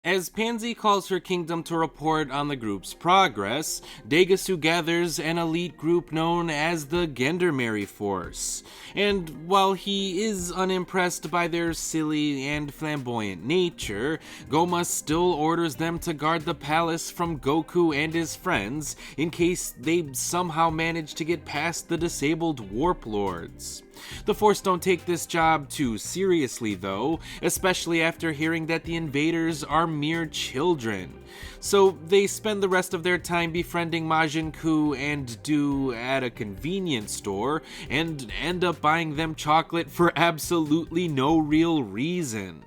As Pansy calls her kingdom to report on the group's progress, Degasu gathers an elite group known as the Gendarmerie Force. And while he is unimpressed by their silly and flamboyant nature, Goma still orders them to guard the palace from Goku and his friends in case they somehow manage to get past the disabled Warp Lords. The Force don't take this job too seriously though, especially after hearing that the invaders are mere children. So they spend the rest of their time befriending Majin Ku and Do at a convenience store and end up buying them chocolate for absolutely no real reason.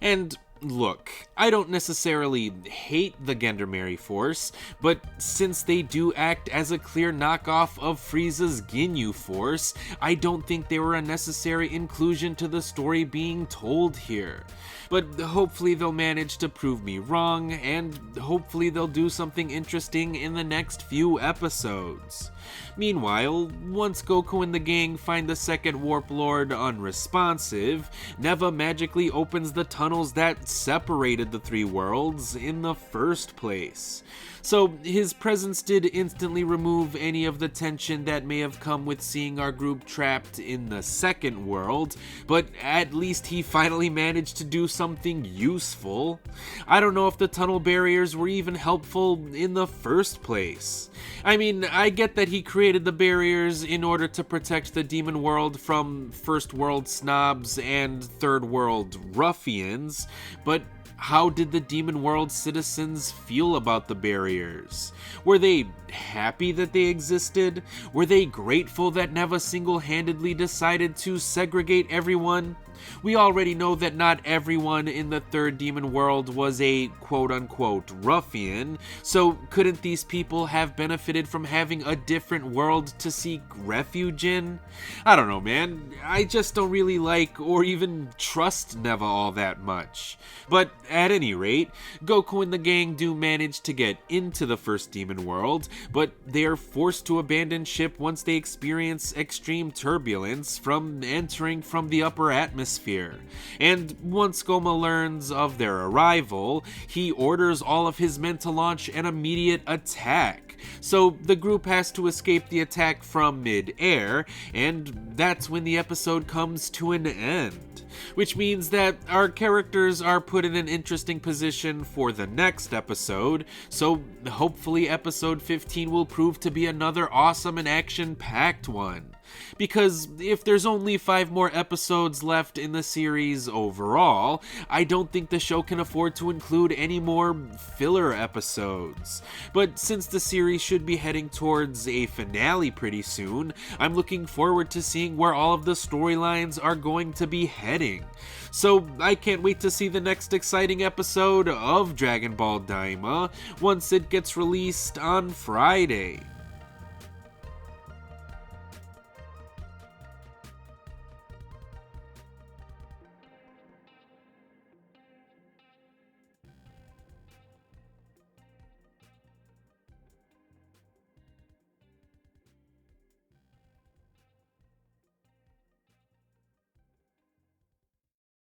And look, I don't necessarily hate the Gendarmerie Force, but since they do act as a clear knockoff of Frieza's Ginyu Force, I don't think they were a necessary inclusion to the story being told here. But hopefully they'll manage to prove me wrong, and hopefully they'll do something interesting in the next few episodes. Meanwhile, once Goku and the gang find the second Warp Lord unresponsive, Neva magically opens the tunnels that separated the three worlds in the first place. So his presence did instantly remove any of the tension that may have come with seeing our group trapped in the second world, but at least he finally managed to do something useful. I don't know if the tunnel barriers were even helpful in the first place. I mean, I get that he created the barriers in order to protect the demon world from first world snobs and third world ruffians, but how did the demon world citizens feel about the barriers? Were they happy that they existed? Were they grateful that Neva single-handedly decided to segregate everyone? We already know that not everyone in the third demon world was a quote-unquote ruffian, so couldn't these people have benefited from having a different world to seek refuge in? I don't know, man. I just don't really like or even trust Neva all that much. But at any rate, Goku and the gang do manage to get into the first demon world, but they are forced to abandon ship once they experience extreme turbulence from entering from the upper atmosphere. And once Goma learns of their arrival, he orders all of his men to launch an immediate attack. So the group has to escape the attack from mid-air, and that's when the episode comes to an end. Which means that our characters are put in an interesting position for the next episode, so hopefully episode 15 will prove to be another awesome and action-packed one. Because if there's only 5 more episodes left in the series overall, I don't think the show can afford to include any more filler episodes. But since the series should be heading towards a finale pretty soon, I'm looking forward to seeing where all of the storylines are going to be heading. So I can't wait to see the next exciting episode of Dragon Ball Daima once it gets released on Friday.